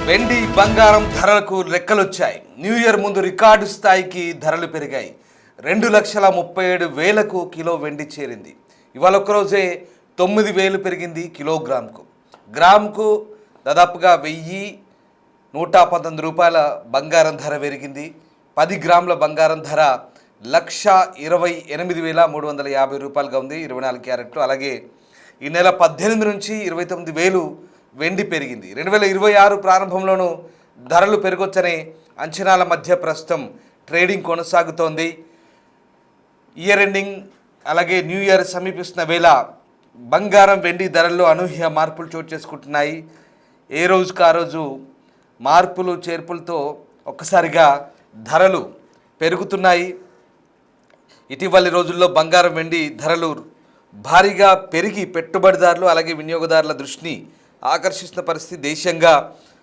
వెండి బంగారం ధరలకు రెక్కలొచ్చాయి. న్యూ ఇయర్ ముందు రికార్డు స్థాయికి ధరలు పెరిగాయి. 2,37,000కు కిలో వెండి చేరింది. ఇవాళ ఒక్కరోజే 9,000 పెరిగింది కిలోగ్రామ్కు. గ్రాముకు దాదాపుగా 1,119 రూపాయల బంగారం ధర పెరిగింది. 10 గ్రాముల బంగారం ధర 1,28,350 రూపాయలుగా ఉంది, 24 క్యారెట్లు. అలాగే ఈ నెల 18 నుంచి 29,000 వెండి పెరిగింది. 2026 ప్రారంభంలోనూ ధరలు పెరగొచ్చనే అంచనాల మధ్య ప్రస్తుతం ట్రేడింగ్ కొనసాగుతోంది. ఇయర్ ఎండింగ్ అలాగే న్యూ ఇయర్ సమీపిస్తున్న వేళ బంగారం వెండి ధరల్లో అనూహ్య మార్పులు చోటు చేసుకుంటున్నాయి. ఏ రోజుకు ఆ రోజు మార్పులు చేర్పులతో ఒక్కసారిగా ధరలు పెరుగుతున్నాయి. ఇటీవలి రోజుల్లో బంగారం వెండి ధరలు భారీగా పెరిగి పెట్టుబడిదారులు అలాగే వినియోగదారుల దృష్టిని ఆకర్షిస్తున్న పరిస్థితి. దేశంగా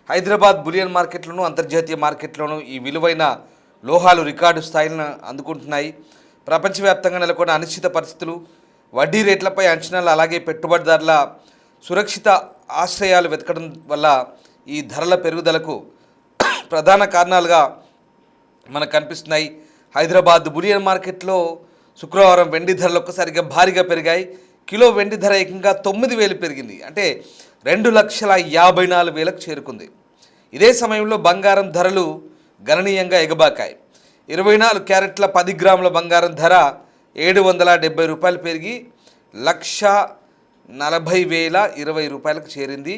హైదరాబాద్ బులియన్ మార్కెట్లోనూ అంతర్జాతీయ మార్కెట్లోనూ ఈ విలువైన లోహాలు రికార్డు స్థాయిలను అందుకుంటున్నాయి. ప్రపంచవ్యాప్తంగా నెలకొన్న అనిశ్చిత పరిస్థితులు, వడ్డీ రేట్లపై అంచనాలు అలాగే పెట్టుబడిదారుల సురక్షిత ఆశ్రయాలు వెతకడం వల్ల ఈ ధరల పెరుగుదలకు ప్రధాన కారణాలుగా మనకు కనిపిస్తున్నాయి. హైదరాబాద్ బులియన్ మార్కెట్లో శుక్రవారం వెండి ధరలు ఒక్కసారిగా భారీగా పెరిగాయి. కిలో వెండి ధర ఏకంగా 9,000 పెరిగింది. అంటే 2,54,000కు చేరుకుంది. ఇదే సమయంలో బంగారం ధరలు గణనీయంగా ఎగబాకాయి. 24 క్యారెట్ల 10 గ్రాముల బంగారం ధర 770 రూపాయలు పెరిగి 1,40,020 రూపాయలకు చేరింది.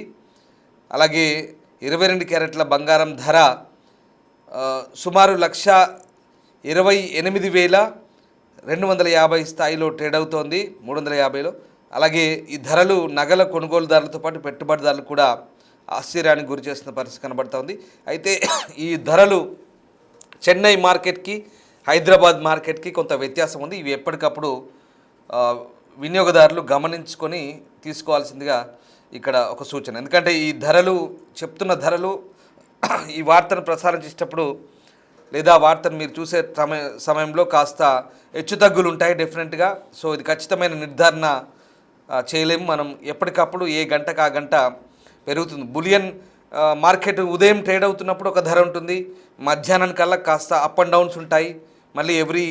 అలాగే 22 క్యారెట్ల బంగారం ధర సుమారు 1,28,250 స్థాయిలో ట్రేడ్ అవుతోంది, 350లో. అలాగే ఈ ధరలు నగల కొనుగోలుదారులతో పాటు పెట్టుబడిదారులు కూడా ఆశ్చర్యానికి గురి చేస్తున్న పరిస్థితి కనబడుతోంది. అయితే ఈ ధరలు చెన్నై మార్కెట్కి హైదరాబాద్ మార్కెట్కి కొంత వ్యత్యాసం ఉంది. ఇవి ఎప్పటికప్పుడు వినియోగదారులు గమనించుకొని తీసుకోవాల్సిందిగా ఇక్కడ ఒక సూచన. ఎందుకంటే ఈ ధరలు చెప్తున్న ధరలు ఈ వార్తను ప్రసారం చేసేటప్పుడు లేదా వార్తను మీరు చూసే సమయంలో కాస్త హెచ్చుతగ్గులు ఉంటాయి డెఫినెట్గా. సో ఇది ఖచ్చితమైన నిర్ధారణ చేయలేము మనం. ఎప్పటికప్పుడు ఏ గంటకు ఆ గంట పెరుగుతుంది. బులియన్ మార్కెట్ ఉదయం ట్రేడ్ అవుతున్నప్పుడు ఒక ధర ఉంటుంది, మధ్యాహ్నానికల్లా కాస్త అప్ అండ్ డౌన్స్ ఉంటాయి. మళ్ళీ ఎవ్రీ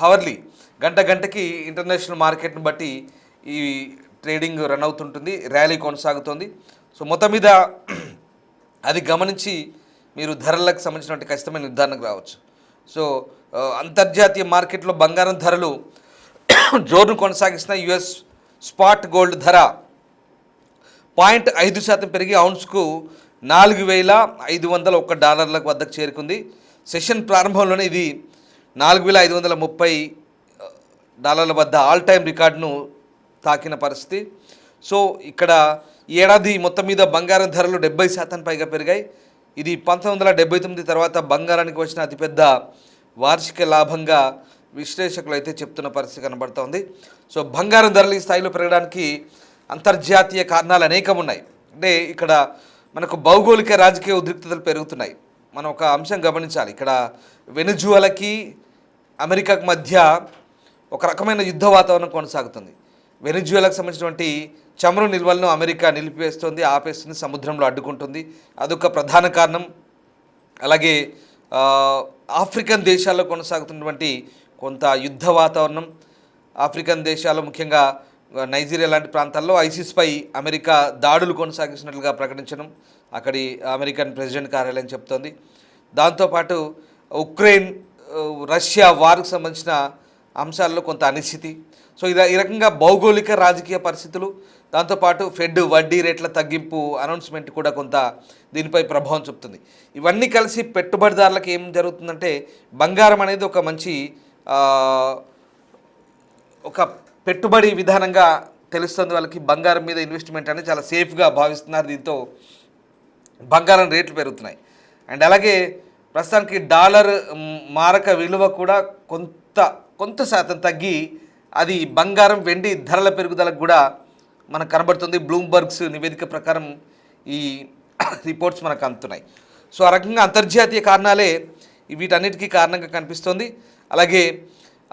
హవర్లీ గంటకి ఇంటర్నేషనల్ మార్కెట్ని బట్టి ఈ ట్రేడింగ్ రన్ అవుతుంటుంది, ర్యాలీ కొనసాగుతుంది. సో మొత్తం మీద అది గమనించి మీరు ధరలకు సంబంధించినటువంటి ఖచ్చితమైన నిర్ధారణకు రావచ్చు. సో అంతర్జాతీయ మార్కెట్లో బంగారం ధరలు జోరును కొనసాగిస్తున్న యుఎస్ స్పాట్ గోల్డ్ ధర 0.5% పెరిగి ఔన్స్కు $4,501 వద్దకు చేరుకుంది. సెషన్ ప్రారంభంలోనే ఇది $4,530 వద్ద ఆల్ టైమ్ రికార్డును తాకిన పరిస్థితి. సో ఇక్కడ ఏడాది మొత్తం మీద బంగారం ధరలు 70% పైగా పెరిగాయి. ఇది 1979 తర్వాత బంగారానికి వచ్చిన అతిపెద్ద వార్షిక లాభంగా విశ్లేషకులు అయితే చెప్తున్న పరిస్థితి కనబడుతోంది. సో బంగారం ధరలు ఈ స్థాయిలో పెరగడానికి అంతర్జాతీయ కారణాలు అనేకం ఉన్నాయి. అంటే ఇక్కడ మనకు భౌగోళిక రాజకీయ ఉద్రిక్తతలు పెరుగుతున్నాయి. మనం ఒక అంశం గమనించాలి. ఇక్కడ వెనిజువలాకి అమెరికాకు మధ్య ఒక రకమైన యుద్ధ వాతావరణం కొనసాగుతుంది. వెనిజువలాకు సంబంధించినటువంటి చమురు నిల్వలను అమెరికా నిలిపివేస్తుంది, ఆపేస్తుంది, సముద్రంలో అడ్డుకుంటుంది. అదొక ప్రధాన కారణం. అలాగే ఆఫ్రికన్ దేశాల్లో కొనసాగుతున్నటువంటి కొంత యుద్ధ వాతావరణం. ఆఫ్రికన్ దేశాలు ముఖ్యంగా నైజీరియా లాంటి ప్రాంతాల్లో ఐసిస్పై అమెరికా దాడులు కొనసాగిస్తున్నట్లుగా ప్రకటించడం అక్కడి అమెరికన్ ప్రెసిడెంట్ కార్యాలయం చెప్తోంది. దాంతోపాటు ఉక్రెయిన్ రష్యా వార్కు సంబంధించిన అంశాల్లో కొంత అనిశ్చితి. సో ఈ రకంగా భౌగోళిక రాజకీయ పరిస్థితులు, దాంతోపాటు ఫెడ్ వడ్డీ రేట్ల తగ్గింపు అనౌన్స్మెంట్ కూడా కొంత దీనిపై ప్రభావం చూపుతుంది. ఇవన్నీ కలిసి పెట్టుబడిదారులకు ఏం జరుగుతుందంటే బంగారం అనేది ఒక మంచి ఒక పెట్టుబడి విధానంగా తెలుస్తుంది వాళ్ళకి. బంగారం మీద ఇన్వెస్ట్మెంట్ అనేది చాలా సేఫ్గా భావిస్తున్నారు. దీంతో బంగారం రేట్లు పెరుగుతున్నాయి. అండ్ అలాగే ప్రస్తుతానికి డాలర్ మారక విలువ కూడా కొంత శాతం తగ్గి అది బంగారం వెండి ధరల పెరుగుదలకు కూడా మనకు కనబడుతుంది. బ్లూంబర్గ్స్ నివేదిక ప్రకారం ఈ రిపోర్ట్స్ మనకు అందుతున్నాయి. సో ఆ రకంగా అంతర్జాతీయ కారణాలే వీటన్నిటికీ కారణంగా కనిపిస్తోంది. అలాగే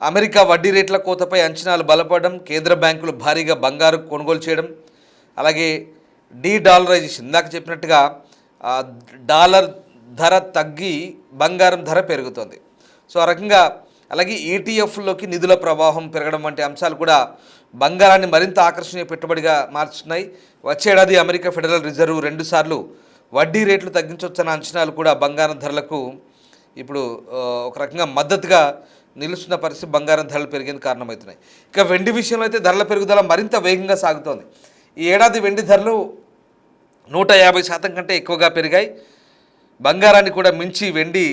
అమెరికా వడ్డీ రేట్ల కోతపై అంచనాలు బలపడడం, కేంద్ర బ్యాంకులు భారీగా బంగారు కొనుగోలు చేయడం, అలాగే డీ డాలరైజేషన్ ఇందాక చెప్పినట్టుగా ఆ, డాలర్ ధర తగ్గి బంగారం ధర పెరుగుతుంది. సో ఆ రకంగా అలాగే ఈటీఎఫ్లోకి నిధుల ప్రవాహం పెరగడం వంటి అంశాలు కూడా బంగారాన్ని మరింత ఆకర్షణీయ పెట్టుబడిగా మార్చుతున్నాయి. వచ్చే ఏడాది అమెరికా ఫెడరల్ రిజర్వ్ 2 సార్లు వడ్డీ రేట్లు తగ్గించవచ్చన్న అంచనాలు కూడా బంగారం ధరలకు ఇప్పుడు ఒక రకంగా మద్దతుగా నిలుస్తున్న పరిస్థితి బంగారం ధరలు పెరిగేందుకు కారణమవుతున్నాయి. ఇక వెండి విషయంలో అయితే ధరల పెరుగుదల మరింత వేగంగా సాగుతోంది. ఈ ఏడాది వెండి ధరలు 150% కంటే ఎక్కువగా పెరిగాయి. బంగారాన్ని కూడా మించి వెండి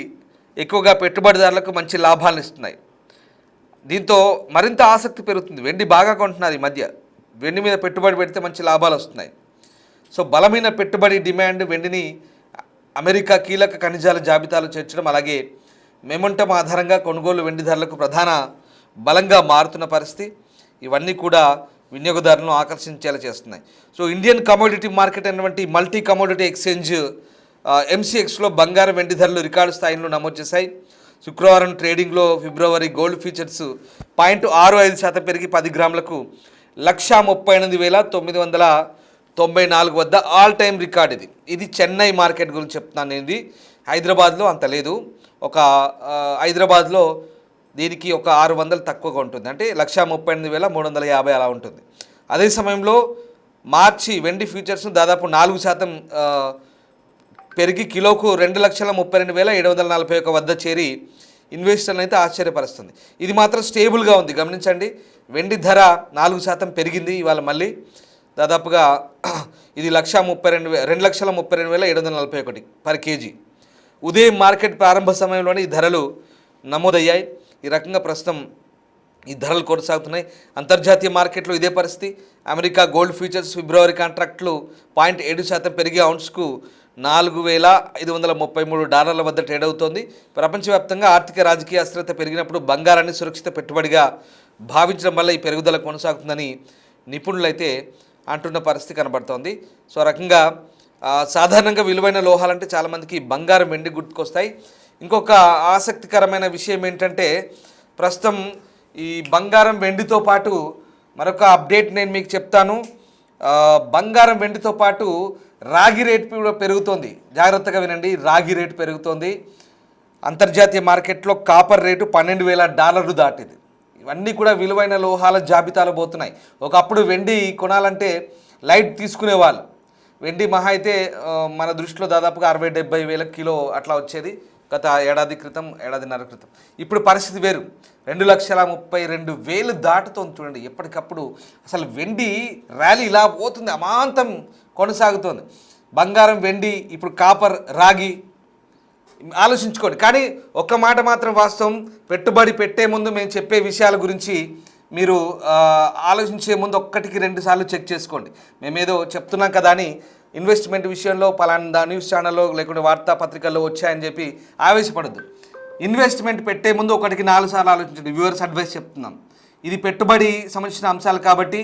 ఎక్కువగా పెట్టుబడిదారులకు మంచి లాభాలను ఇస్తున్నాయి. దీంతో మరింత ఆసక్తి పెరుగుతుంది. వెండి బాగా కొంటున్నారు ఈ మధ్య. వెండి మీద పెట్టుబడి పెడితే మంచి లాభాలు వస్తున్నాయి. సో బలమైన పెట్టుబడి డిమాండ్ వెండిని అమెరికా కీలక ఖనిజాల జాబితాలో చేర్చడం, అలాగే మెమంటం ఆధారంగా కొనుగోలు వెండి ధరలకు ప్రధాన బలంగా మారుతున్న పరిస్థితి. ఇవన్నీ కూడా వినియోగదారులను ఆకర్షించేలా చేస్తున్నాయి. సో ఇండియన్ కమోడిటీ మార్కెట్ అనేటువంటి మల్టీ కమోడిటీ ఎక్స్చేంజ్ ఎంసీఎక్స్లో బంగారం వెండి ధరలు రికార్డు స్థాయిలో నమోదు చేశాయి. శుక్రవారం ట్రేడింగ్లో ఫిబ్రవరి గోల్డ్ ఫ్యూచర్స్ 0.65% పెరిగి 10 గ్రాములకు 138,994 వద్ద ఆల్ టైమ్ రికార్డ్. ఇది చెన్నై మార్కెట్ గురించి చెప్తున్నాను నేను. ఇది హైదరాబాద్లో అంత లేదు. ఒక హైదరాబాద్లో దీనికి ఒక 600 తక్కువగా ఉంటుంది, అంటే 138,350 అలా ఉంటుంది. అదే సమయంలో మార్చి వెండి ఫ్యూచర్స్ను దాదాపు 4% పెరిగి కిలోకు 2,32,741 వద్ద చేరి ఇన్వెస్టర్లను అయితే ఆశ్చర్యపరుస్తుంది. ఇది మాత్రం స్టేబుల్గా ఉంది. గమనించండి, వెండి ధర 4% పెరిగింది ఇవాళ మళ్ళీ. దాదాపుగా ఇది 2,32,741 పర్ కేజీ. ఉదయం మార్కెట్ ప్రారంభ సమయంలోనే ఈ ధరలు నమోదయ్యాయి. ఈ రకంగా ప్రస్తుతం ఈ ధరలు కొనసాగుతున్నాయి. అంతర్జాతీయ మార్కెట్లో ఇదే పరిస్థితి. అమెరికా గోల్డ్ ఫ్యూచర్స్ ఫిబ్రవరి కాంట్రాక్టులు 0.7% పెరిగి ఔన్స్కు $4,533 వద్ద ట్రేడ్ అవుతోంది. ప్రపంచవ్యాప్తంగా ఆర్థిక రాజకీయ అస్థిరత పెరిగినప్పుడు బంగారాన్ని సురక్షిత పెట్టుబడిగా భావించడం వల్ల ఈ పెరుగుదల కొనసాగుతుందని నిపుణులు అయితే అంటున్న పరిస్థితి కనబడుతోంది. సో ఆ రకంగా సాధారణంగా విలువైన లోహాలంటే చాలామందికి బంగారం వెండి గుర్తుకొస్తాయి. ఇంకొక ఆసక్తికరమైన విషయం ఏంటంటే, ప్రస్తుతం ఈ బంగారం వెండితో పాటు మరొక అప్డేట్ నేను మీకు చెప్తాను. బంగారం వెండితో పాటు రాగి రేటు కూడా పెరుగుతోంది. జాగ్రత్తగా వినండి, రాగి రేటు పెరుగుతోంది. అంతర్జాతీయ మార్కెట్లో కాపర్ రేటు $12,000 దాటింది. ఇవన్నీ కూడా విలువైన లోహాల జాబితాలో పోతున్నాయి. ఒకప్పుడు వెండి కొనాలంటే లైట్ తీసుకునేవాళ్ళు. వెండి మహా అయితే మన దృష్టిలో దాదాపుగా 60-70 వేల కిలో అట్లా వచ్చేది గత ఏడాదిన్నర క్రితం. ఇప్పుడు పరిస్థితి వేరు. 2,32,000 దాటుతోంది. చూడండి, ఎప్పటికప్పుడు అసలు వెండి ర్యాలీ ఇలా పోతుంది, అమాంతం కొనసాగుతోంది. బంగారం, వెండి, ఇప్పుడు కాపర్, రాగి ఆలోచించుకోండి. కానీ ఒక్క మాట మాత్రం వాస్తవం, పెట్టుబడి పెట్టే ముందు మేము చెప్పే విషయాల గురించి మీరు ఆలోచించే ముందు 1-2 సార్లు చెక్ చేసుకోండి. మేమేదో చెప్తున్నాం కదా అని ఇన్వెస్ట్మెంట్ విషయంలో పలానా న్యూస్ ఛానల్లో లేకుంటే వార్తాపత్రికల్లో వచ్చాయని చెప్పి ఆవేశపడద్దు. ఇన్వెస్ట్మెంట్ పెట్టే ముందు 1-4 సార్లు ఆలోచించండి. వ్యూవర్స్ అడ్వైస్ చెప్తున్నాం. ఇది పెట్టుబడి సంబంధించిన అంశాలు కాబట్టి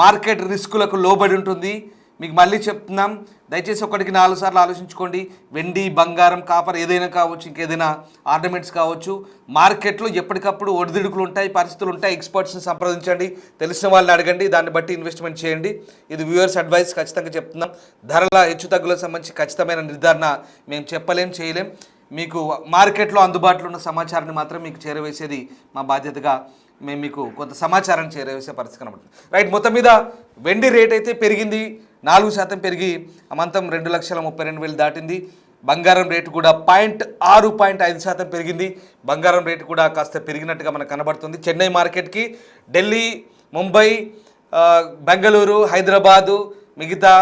మార్కెట్ రిస్కులకు లోబడి ఉంటుంది. మీకు మళ్ళీ చెప్తున్నాం, దయచేసి 1-4 సార్లు ఆలోచించుకోండి. వెండి, బంగారం, కాపర్ ఏదైనా కావచ్చు, ఇంకేదైనా ఆర్నమెంట్స్ కావచ్చు, మార్కెట్లో ఎప్పటికప్పుడు ఒడిదుడుకులు ఉంటాయి, పరిస్థితులు ఉంటాయి. ఎక్స్పర్ట్స్ని సంప్రదించండి, తెలిసిన వాళ్ళని అడగండి, దాన్ని బట్టి ఇన్వెస్ట్మెంట్ చేయండి. ఇది వ్యూవర్స్ అడ్వైస్, ఖచ్చితంగా చెప్తున్నాం. ధరల హెచ్చుతగ్గులకు సంబంధించి ఖచ్చితమైన నిర్ధారణ మేము చేయలేం. మీకు మార్కెట్లో అందుబాటులో ఉన్న సమాచారాన్ని మాత్రం మీకు చేరవేసేది మా బాధ్యతగా మేము మీకు కొంత సమాచారాన్ని చేరవేసే పరిస్థితి కనబడుతుంది. రైట్, మొత్తం మీద వెండి రేట్ అయితే పెరిగింది, 4% పెరిగి అమంతం 2,32,000 దాటింది. బంగారం రేటు కూడా 0.5% పెరిగింది. బంగారం రేటు కూడా కాస్త పెరిగినట్టుగా మనకు కనబడుతుంది. చెన్నై మార్కెట్కి ఢిల్లీ, ముంబై, బెంగళూరు, హైదరాబాదు, మిగతా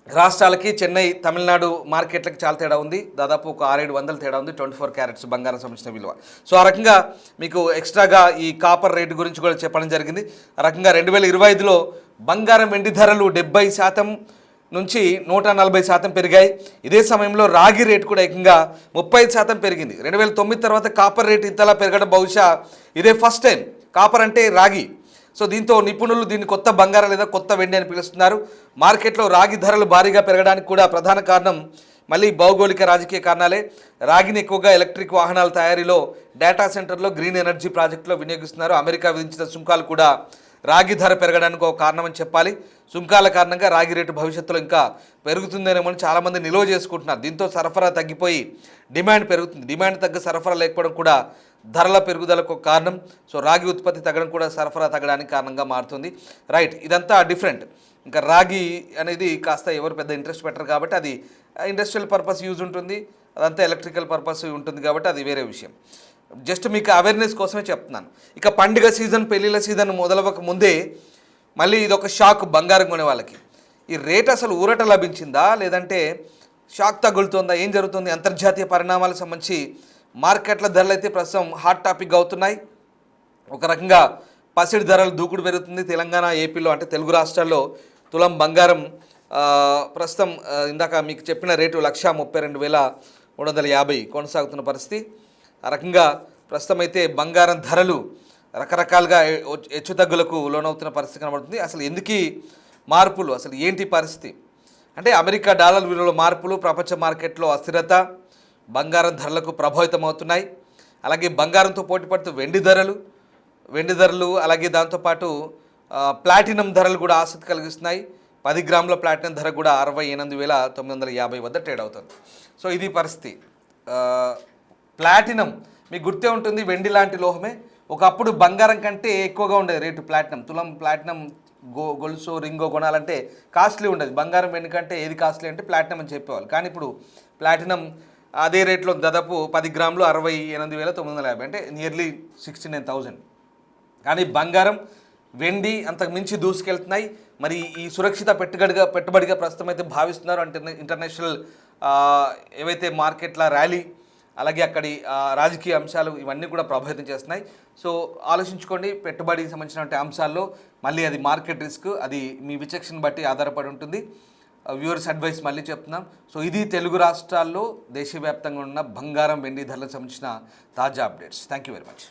రాష్ట్రాలకి చెన్నై, తమిళనాడు మార్కెట్లకి చాలా తేడా ఉంది. దాదాపు ఒక 600-700 తేడా ఉంది. 24 క్యారెట్స్ బంగారం సంబంధించిన విలువ. సో ఆ రకంగా మీకు ఎక్స్ట్రాగా ఈ కాపర్ రేటు గురించి కూడా చెప్పడం జరిగింది. ఆ రకంగా 2025లో బంగారం, వెండి ధరలు 70% నుంచి 140% పెరిగాయి. ఇదే సమయంలో రాగి రేటు కూడా ఏకంగా 35% పెరిగింది. 2009 తర్వాత కాపర్ రేటు ఇంతలా పెరగడం బహుశా ఇదే ఫస్ట్ టైం. కాపర్ అంటే రాగి. సో దీంతో నిపుణులు దీన్ని కొత్త బంగారం లేదా కొత్త వెండి అని పిలుస్తున్నారు. మార్కెట్లో రాగి ధరలు భారీగా పెరగడానికి కూడా ప్రధాన కారణం మళ్ళీ భౌగోళిక రాజకీయ కారణాలే. రాగిని ఎక్కువగా ఎలక్ట్రిక్ వాహనాల తయారీలో, డేటా సెంటర్లో, గ్రీన్ ఎనర్జీ ప్రాజెక్టులో వినియోగిస్తున్నారు. అమెరికా విధించిన సుంకాలు కూడా రాగి ధర పెరగడానికి ఒక కారణం అని చెప్పాలి. సుంకాల కారణంగా రాగి రేటు భవిష్యత్తులో ఇంకా పెరుగుతుందేమో అని చాలామంది నిల్వ చేసుకుంటున్నారు. దీంతో సరఫరా తగ్గిపోయి డిమాండ్ పెరుగుతుంది. డిమాండ్ తగ్గ సరఫరా లేకపోవడం కూడా ధరల పెరుగుదలకు ఒక కారణం. సో రాగి ఉత్పత్తి తగ్గడం కూడా సరఫరా తగ్గడానికి కారణంగా మారుతుంది. రైట్, ఇదంతా డిఫరెంట్. ఇంకా రాగి అనేది కాస్త ఎవరు పెద్ద ఇంట్రెస్ట్ పెట్టరు కాబట్టి అది ఇండస్ట్రియల్ పర్పస్ యూజ్ ఉంటుంది, అదంతా ఎలక్ట్రికల్ పర్పస్ ఉంటుంది కాబట్టి అది వేరే విషయం. జస్ట్ మీకు అవేర్నెస్ కోసమే చెప్తున్నాను. ఇక పండుగ సీజన్, పెళ్ళిళ్ళ సీజన్ మొదలవ్వక ముందే మళ్ళీ ఇదొక షాక్ బంగారం కొనే వాళ్ళకి. ఈ రేట్ అసలు ఊరట లభించిందా లేదంటే షాక్ తగులుతుందా, ఏం జరుగుతుంది? అంతర్జాతీయ పరిణామాలకు సంబంధించి మార్కెట్ల ధరలు అయితే ప్రస్తుతం హాట్ టాపిక్ అవుతున్నాయి. ఒక రకంగా పసిడి ధరలు దూకుడు పెరుగుతుంది. తెలంగాణ, ఏపీలో అంటే తెలుగు రాష్ట్రాల్లో తులం బంగారం ప్రస్తుతం ఇందాక మీకు చెప్పిన రేటు 1,32,350 కొనసాగుతున్న పరిస్థితి. ఆ రకంగా ప్రస్తుతం అయితే బంగారం ధరలు రకరకాలుగా హెచ్చుతగ్గులకు లోనవుతున్న పరిస్థితి కనబడుతుంది. అసలు ఎందుకు మార్పులు, అసలు ఏంటి పరిస్థితి అంటే అమెరికా డాలర్ విలువలో మార్పులు, ప్రపంచ మార్కెట్లో అస్థిరత బంగారం ధరలకు ప్రభావితం అవుతున్నాయి. అలాగే బంగారంతో పోటీ పడుతూ వెండి ధరలు అలాగే దాంతోపాటు ప్లాటినం ధరలు కూడా ఆసక్తి కలిగిస్తున్నాయి. 10 గ్రాముల ప్లాటినం ధర కూడా 68,950 వద్ద ట్రేడ్ అవుతుంది. సో ఇది పరిస్థితి. ప్లాటినం మీకు గుర్తే ఉంటుంది, వెండి లాంటి లోహమే. ఒకప్పుడు బంగారం కంటే ఎక్కువగా ఉండేది రేటు ప్లాటినం. తులం ప్లాటినం గొలుసు రింగో కొనాలంటే కాస్ట్లీ ఉండేది. బంగారం వెండి కంటే ఏది కాస్ట్లీ అంటే ప్లాటినం అని చెప్పేవాళ్ళు. కానీ ఇప్పుడు ప్లాటినం అదే రేట్లో దాదాపు 10 గ్రాములు 68,950 అంటే నియర్లీ 69,000. కానీ బంగారం, వెండి అంతకు మించి దూసుకెళ్తున్నాయి. మరి ఈ సురక్షిత పెట్టుబడిగా ప్రస్తుతం అయితే భావిస్తున్నారు. అంటే ఇంటర్నేషనల్ ఏవైతే మార్కెట్ల ర్యాలీ అలాగే అక్కడి రాజకీయ అంశాలు ఇవన్నీ కూడా ప్రభావితం చేస్తున్నాయి. సో ఆలోచించుకోండి, పెట్టుబడికి సంబంధించిన అంశాల్లో మళ్ళీ అది మార్కెట్ రిస్క్, అది మీ విచక్షణ బట్టి ఆధారపడి ఉంటుంది. వ్యూవర్స్ అడ్వైస్ మళ్ళీ చెప్తున్నాం. సో ఇది తెలుగు రాష్ట్రాల్లో దేశవ్యాప్తంగా ఉన్న బంగారం, వెండి ధరలకు సంబంధించిన తాజా updates. Thank you very much.